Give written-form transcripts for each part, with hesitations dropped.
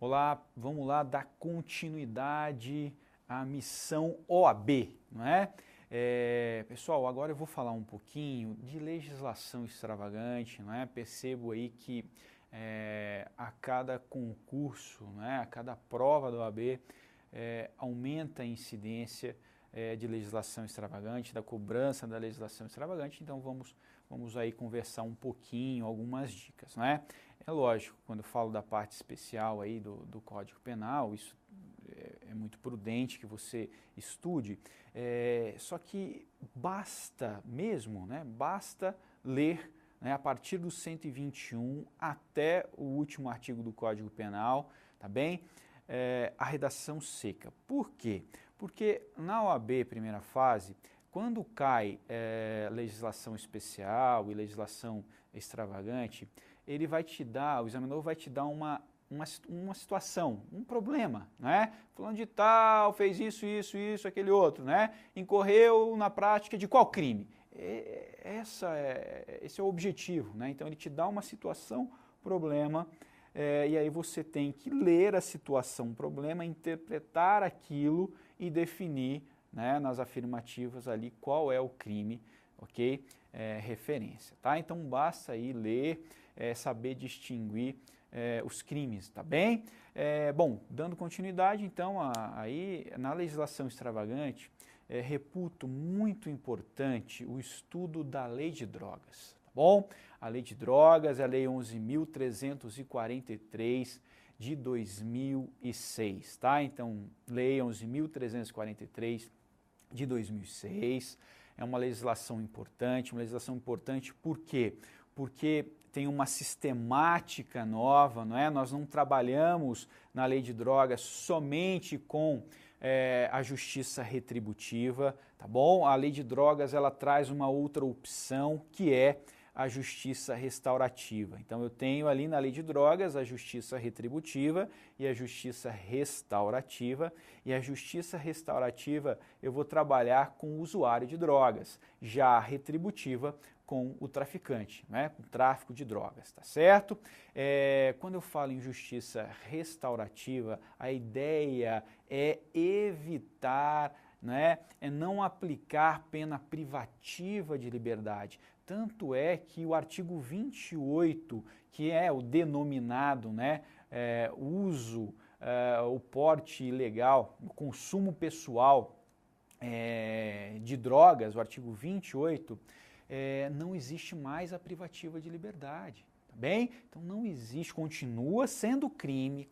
Olá, vamos lá dar continuidade à missão OAB, não é? Pessoal, agora eu vou falar um pouquinho de legislação extravagante, não é? Percebo aí que a cada concurso, não é? A cada prova da OAB, aumenta a incidência de legislação extravagante, da cobrança da legislação extravagante, então vamos aí conversar um pouquinho, algumas dicas, não é? É lógico, quando eu falo da parte especial aí do Código Penal, isso é muito prudente que você estude, só que basta mesmo, né, basta ler, né, a partir do 121 até o último artigo do Código Penal, tá bem? A redação seca. Por quê? Porque na OAB, primeira fase, quando cai legislação especial e legislação extravagante, ele vai te dar, o examinador vai te dar uma situação, um problema, né? Fulano de tal, fez isso, aquele outro, né? Incorreu na prática de qual crime? Esse é o objetivo, né? Então ele te dá uma situação, problema, e aí você tem que ler a situação, problema, interpretar aquilo e definir, né, nas afirmativas ali qual é o crime, ok? Referência, tá? Então basta aí ler, saber distinguir os crimes, tá bem? Bom, dando continuidade, então, aí na legislação extravagante, reputo muito importante o estudo da lei de drogas, tá bom? A lei de drogas é a lei 11.343 de 2006, tá? Então, lei 11.343 de 2006, é uma legislação importante por quê? Porque tem uma sistemática nova, não é? Nós não trabalhamos na lei de drogas somente com a justiça retributiva, tá bom? A lei de drogas, ela traz uma outra opção, que é a justiça restaurativa. Então eu tenho ali na lei de drogas a justiça retributiva e a justiça restaurativa, e a justiça restaurativa eu vou trabalhar com o usuário de drogas, já a retributiva com o traficante, né, com o tráfico de drogas, tá certo? Quando eu falo em justiça restaurativa, a ideia é evitar, né, é não aplicar pena privativa de liberdade. Tanto é que o artigo 28, que é o denominado, né, uso, o porte ilegal, o consumo pessoal de drogas, o artigo 28, não existe mais a privativa de liberdade, tá bem? Então não existe, continua sendo crime,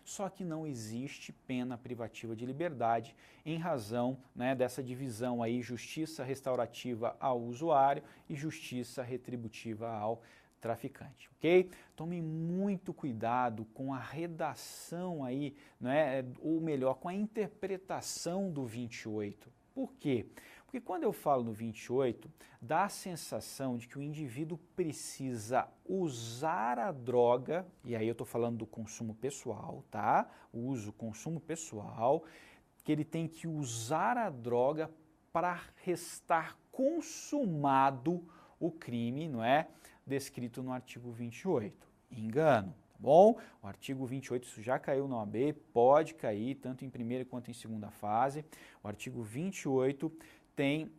só que não existe pena privativa de liberdade em razão, né, dessa divisão aí, justiça restaurativa ao usuário e justiça retributiva ao traficante, ok? Tome muito cuidado com a redação aí, né, ou melhor, com a interpretação do 28. Por quê? Porque quando eu falo no 28, dá a sensação de que o indivíduo precisa usar a droga, e aí eu estou falando do consumo pessoal, tá? Consumo pessoal, que ele tem que usar a droga para restar consumado o crime, não é? Descrito no artigo 28. Engano. Bom, o artigo 28, isso já caiu na OAB, pode cair tanto em primeira quanto em segunda fase. O artigo 28 tem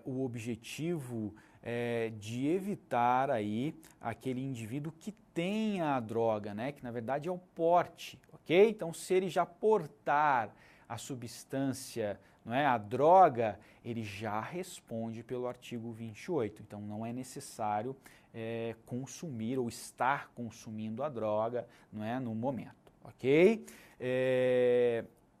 o objetivo de evitar aí aquele indivíduo que tenha a droga, né? Que na verdade é o porte, ok? Então, se ele já portar a substância, não é, a droga, ele já responde pelo artigo 28. Então, não é necessário consumir ou estar consumindo a droga, não é, no momento, ok?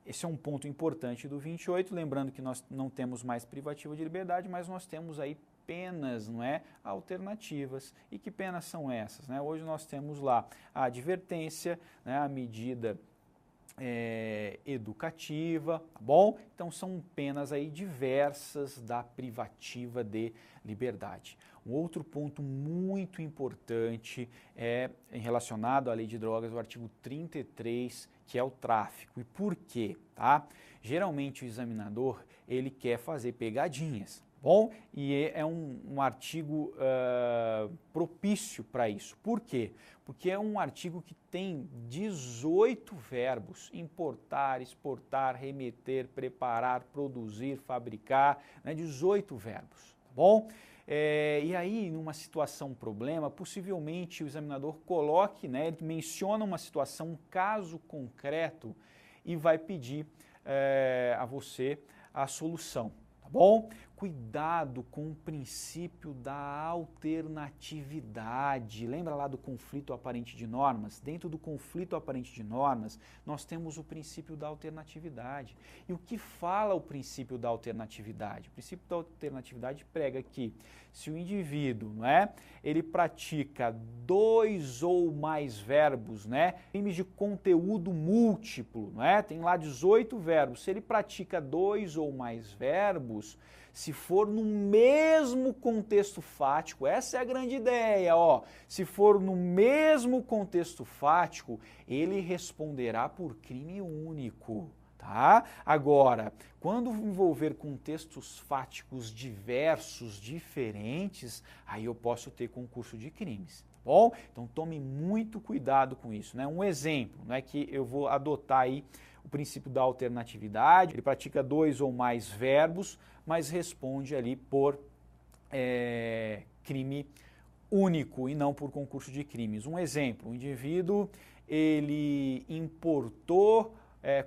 Esse é um ponto importante do 28, lembrando que nós não temos mais privativa de liberdade, mas nós temos aí penas, não é, alternativas. E que penas são essas, né? Hoje nós temos lá a advertência, né, a medida educativa, tá bom? Então são penas aí diversas da privativa de liberdade. Um outro ponto muito importante relacionado à lei de drogas, o artigo 33, que é o tráfico. E por quê? Tá? Geralmente o examinador, ele quer fazer pegadinhas. bom? E é um artigo propício para isso. Por quê? Porque é um artigo que tem 18 verbos: importar, exportar, remeter, preparar, produzir, fabricar, né? 18 verbos, tá bom? E aí, numa situação problema, possivelmente o examinador coloque, né, ele menciona uma situação, um caso concreto e vai pedir a você a solução, tá bom? Cuidado com o princípio da alternatividade. Lembra lá do conflito aparente de normas? Dentro do conflito aparente de normas, nós temos o princípio da alternatividade. E o que fala o princípio da alternatividade? O princípio da alternatividade prega que se o indivíduo, não é, ele pratica 2 ou mais verbos, né, crimes de conteúdo múltiplo, não é? Tem lá 18 verbos. Se ele pratica 2 ou mais verbos, se for no mesmo contexto fático, essa é a grande ideia, ó. Se for no mesmo contexto fático, ele responderá por crime único, tá? Agora, quando envolver contextos fáticos diversos, diferentes, aí eu posso ter concurso de crimes, tá bom? Então tome muito cuidado com isso, né? Um exemplo, né, que eu vou adotar aí o princípio da alternatividade. Ele pratica 2 ou mais verbos, mas responde ali por crime único e não por concurso de crimes. Um exemplo: o indivíduo, ele importou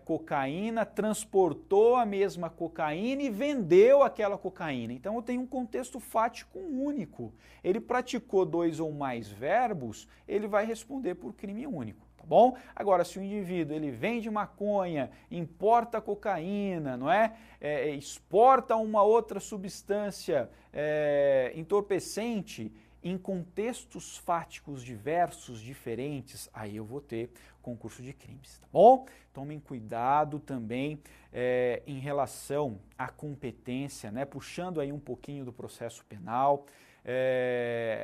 cocaína, transportou a mesma cocaína e vendeu aquela cocaína. Então eu tenho um contexto fático único. Ele praticou 2 ou mais verbos, ele vai responder por crime único. Bom? Agora, se o indivíduo ele vende maconha, importa cocaína, não é? Exporta uma outra substância entorpecente em contextos fáticos diversos, diferentes, aí eu vou ter concurso de crimes, tá bom? Tomem cuidado também em relação à competência, né? Puxando aí um pouquinho do processo penal.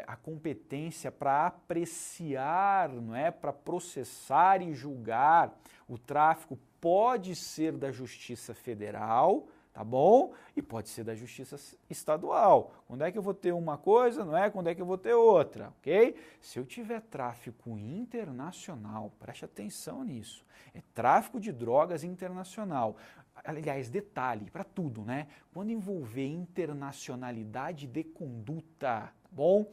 A competência para apreciar, não é, para processar e julgar o tráfico pode ser da Justiça Federal, tá bom? E pode ser da Justiça Estadual. Quando é que eu vou ter uma coisa, não é? Quando é que eu vou ter outra, ok? Se eu tiver tráfico internacional, preste atenção nisso, é tráfico de drogas internacional. Aliás, detalhe, para tudo, né? Quando envolver internacionalidade de conduta, tá bom?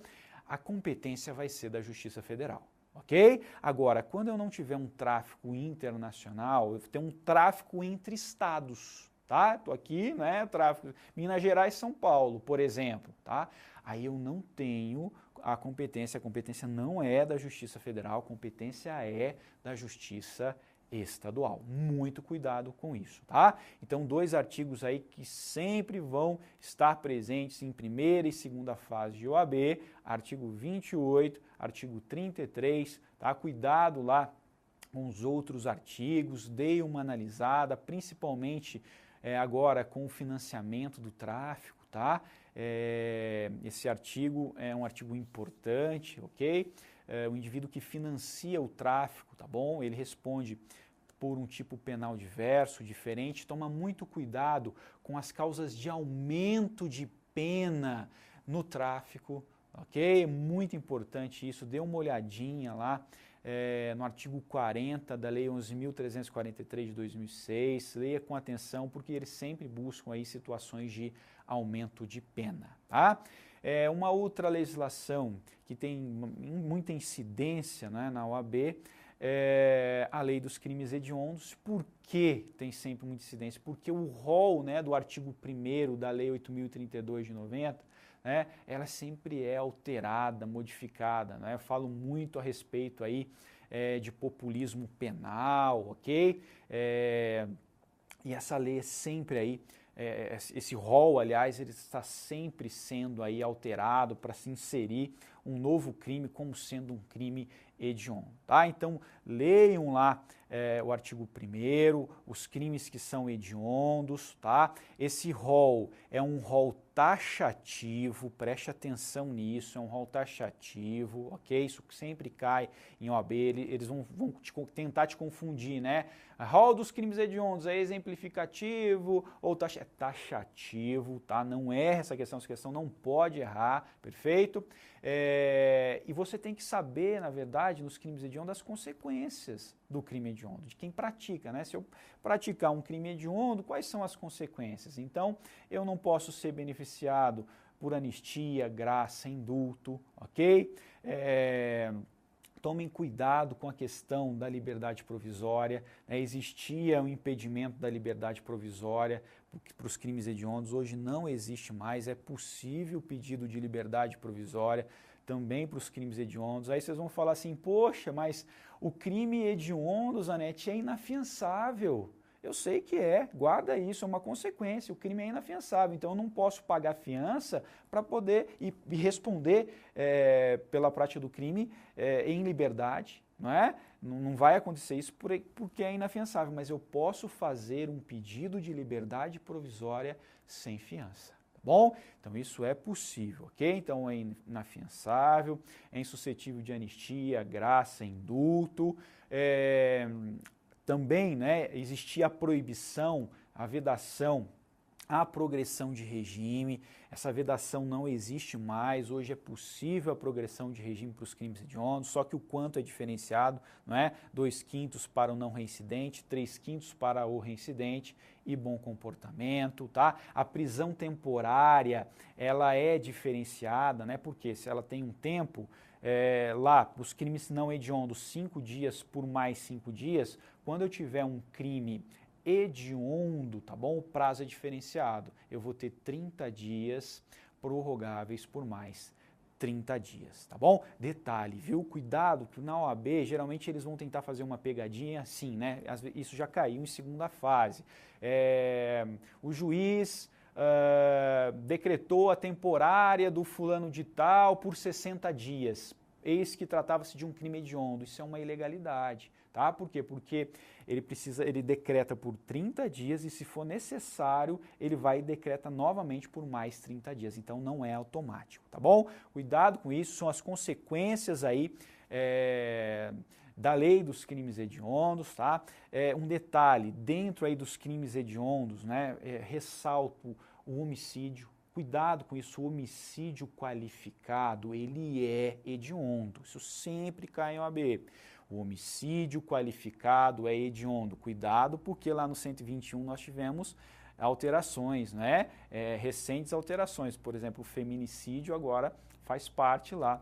A competência vai ser da Justiça Federal, ok? Agora, quando eu não tiver um tráfico internacional, eu tenho um tráfico entre estados, tá? Estou aqui, né? Tráfico Minas Gerais e São Paulo, por exemplo, tá? Aí eu não tenho a competência não é da Justiça Federal, a competência é da Justiça Estadual. Muito cuidado com isso, tá? Então, 2 artigos aí que sempre vão estar presentes em primeira e segunda fase de OAB, artigo 28, artigo 33, tá? Cuidado lá com os outros artigos, dê uma analisada, principalmente agora com o financiamento do tráfico, tá? Esse artigo é um artigo importante, ok? O indivíduo que financia o tráfico, tá bom? Ele responde por um tipo penal diverso, diferente. Toma muito cuidado com as causas de aumento de pena no tráfico, ok? Muito importante isso. Dê uma olhadinha lá no artigo 40 da Lei 11.343 de 2006. Leia com atenção, porque eles sempre buscam aí situações de aumento de pena, tá? Uma outra legislação que tem muita incidência, né, na OAB é a Lei dos Crimes Hediondos. Por que tem sempre muita incidência? Porque o rol, né, do artigo 1º da Lei 8.032 de 90, né, ela sempre é alterada, modificada, né? Eu falo muito a respeito aí de populismo penal, ok? E essa lei é sempre aí, esse rol, aliás, ele está sempre sendo aí alterado para se inserir um novo crime como sendo um crime hediondo, tá? Então, leiam lá o artigo 1º, os crimes que são hediondos, tá? Esse rol é um rol taxativo, preste atenção nisso, é um rol taxativo, ok? Isso sempre cai em OAB, eles vão tentar te confundir, né? Rol dos crimes hediondos é exemplificativo ou taxativo, tá? Não erra essa questão não pode errar, perfeito? E você tem que saber, na verdade, nos crimes hediondos, as consequências do crime hediondo, de quem pratica, né? Se eu praticar um crime hediondo, quais são as consequências? Então, eu não posso ser beneficiado por anistia, graça, indulto, ok? Tomem cuidado com a questão da liberdade provisória, né? Existia um impedimento da liberdade provisória para os crimes hediondos, hoje não existe mais, é possível o pedido de liberdade provisória também para os crimes hediondos. Aí vocês vão falar assim, poxa, mas o crime hediondo, Zanetti, é inafiançável. Eu sei que guarda isso, é uma consequência, o crime é inafiançável, então eu não posso pagar fiança para poder e responder pela prática do crime em liberdade, não é? Não vai acontecer isso porque é inafiançável, mas eu posso fazer um pedido de liberdade provisória sem fiança. Bom, então isso é possível, ok? Então é inafiançável, é insuscetível de anistia, graça, indulto. Também, né, existia a proibição, a vedação, a progressão de regime. Essa vedação não existe mais, hoje é possível a progressão de regime para os crimes hediondos, só que o quanto é diferenciado, não é? 2/5 para o não reincidente, 3/5 para o reincidente e bom comportamento, tá? A prisão temporária, ela é diferenciada, né? Porque se ela tem um tempo, lá, para os crimes não hediondos, 5 dias por mais 5 dias, quando eu tiver um crime hediondo, tá bom? O prazo é diferenciado. Eu vou ter 30 dias prorrogáveis por mais 30 dias, tá bom? Detalhe, viu? Cuidado, que na OAB, geralmente eles vão tentar fazer uma pegadinha assim, né? Isso já caiu em segunda fase. O juiz decretou a temporária do fulano de tal por 60 dias. Eis que tratava-se de um crime hediondo. Isso é uma ilegalidade, tá? Por quê? Porque ele decreta por 30 dias e, se for necessário, ele vai e decreta novamente por mais 30 dias. Então, não é automático, tá bom? Cuidado com isso, são as consequências aí da lei dos crimes hediondos, tá? Um detalhe, dentro aí dos crimes hediondos, né, ressalto o homicídio. Cuidado com isso, o homicídio qualificado, ele é hediondo, isso sempre cai em OAB. O homicídio qualificado é hediondo, cuidado porque lá no 121 nós tivemos alterações, né? Recentes alterações, por exemplo, o feminicídio agora faz parte lá,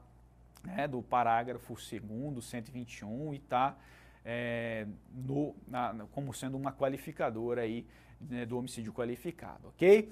né, do parágrafo 2º, 121 e está como sendo uma qualificadora aí, né, do homicídio qualificado, ok?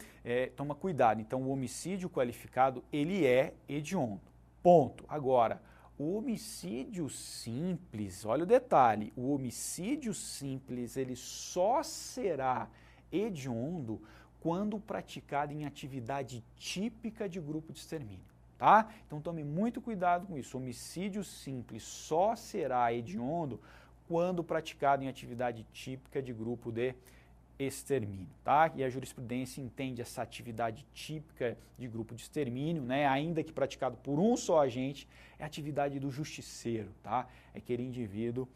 Toma cuidado, então o homicídio qualificado, ele é hediondo, ponto. Agora, o homicídio simples, olha o detalhe, o homicídio simples, ele só será hediondo quando praticado em atividade típica de grupo de extermínio, tá? Então tome muito cuidado com isso, o homicídio simples só será hediondo quando praticado em atividade típica de grupo de extermínio, tá? E a jurisprudência entende essa atividade típica de grupo de extermínio, né, ainda que praticado por um só agente, é a atividade do justiceiro, tá? É aquele indivíduo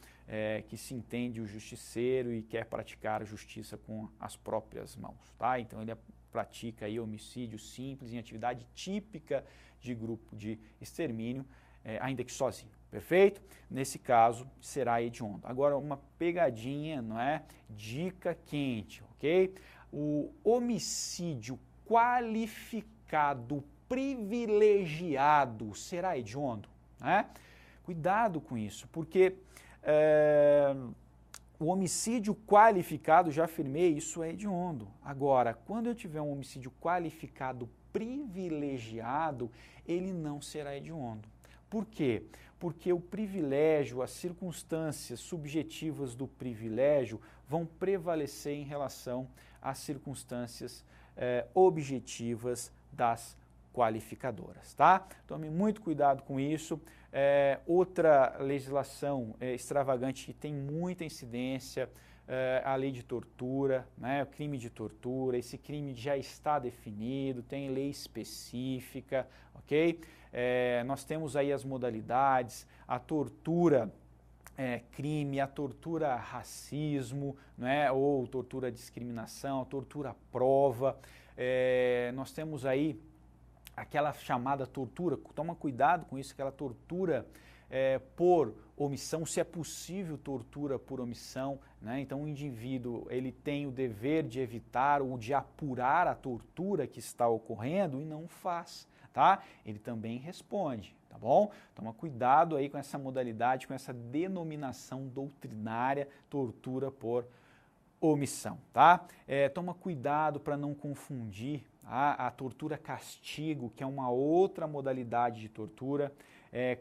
que se entende o justiceiro e quer praticar a justiça com as próprias mãos, tá? Então ele pratica aí homicídio simples em atividade típica de grupo de extermínio, ainda que sozinho. Perfeito? Nesse caso, será hediondo. Agora, uma pegadinha, não é? Dica quente, ok? O homicídio qualificado, privilegiado, será hediondo, né? Cuidado com isso, porque o homicídio qualificado, já afirmei, isso é hediondo. Agora, quando eu tiver um homicídio qualificado privilegiado, ele não será hediondo. Por quê? Porque o privilégio, as circunstâncias subjetivas do privilégio vão prevalecer em relação às circunstâncias objetivas das qualificadoras, tá? Tome muito cuidado com isso. Outra legislação extravagante que tem muita incidência, a lei de tortura, né, o crime de tortura. Esse crime já está definido, tem lei específica, ok? Nós temos aí as modalidades, a tortura crime, a tortura racismo, né, ou tortura discriminação, a tortura prova. Nós temos aí aquela chamada tortura, toma cuidado com isso, aquela tortura por omissão, se é possível tortura por omissão, né? Então o indivíduo ele tem o dever de evitar ou de apurar a tortura que está ocorrendo e não faz, tá? Ele também responde, tá bom? Toma cuidado aí com essa modalidade, com essa denominação doutrinária, tortura por omissão, tá? Toma cuidado para não confundir a tortura castigo, que é uma outra modalidade de tortura,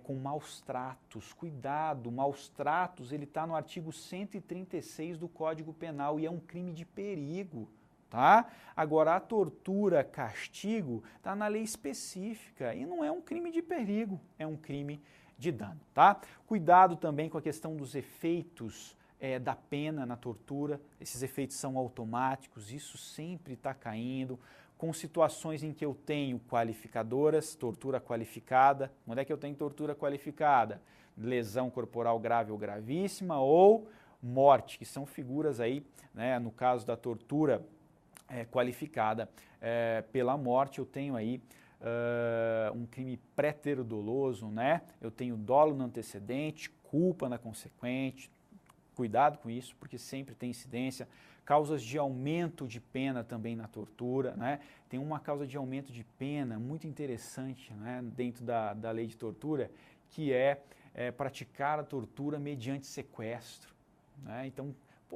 com maus tratos. Cuidado, maus tratos, ele está no artigo 136 do Código Penal e é um crime de perigo, tá? Agora, a tortura castigo está na lei específica e não é um crime de perigo, é um crime de dano, tá? Cuidado também com a questão dos efeitos da pena na tortura, esses efeitos são automáticos, isso sempre está caindo, com situações em que eu tenho qualificadoras, tortura qualificada. Onde é que eu tenho tortura qualificada? Lesão corporal grave ou gravíssima ou morte, que são figuras aí, né, no caso da tortura qualificada pela morte, eu tenho aí um crime prétero doloso, né? Eu tenho dolo no antecedente, culpa na consequente. Cuidado com isso, porque sempre tem incidência. Causas de aumento de pena também na tortura, né? Tem uma causa de aumento de pena muito interessante, né, dentro da lei de tortura, que é praticar a tortura mediante sequestro, né? Então,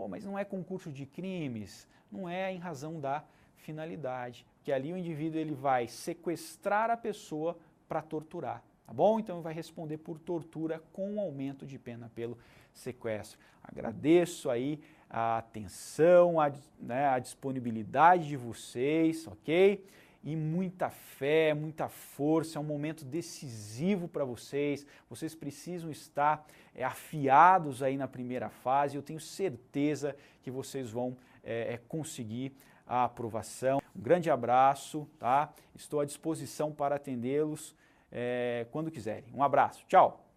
mas não é concurso de crimes, não é em razão da finalidade, que ali o indivíduo ele vai sequestrar a pessoa para torturar, tá bom? Então vai responder por tortura com aumento de pena pelo sequestro. Agradeço aí a atenção, a disponibilidade de vocês, ok? E muita fé, muita força, é um momento decisivo para vocês. Vocês precisam estar afiados aí na primeira fase. Eu tenho certeza que vocês vão conseguir a aprovação. Um grande abraço, tá? Estou à disposição para atendê-los quando quiserem. Um abraço, tchau!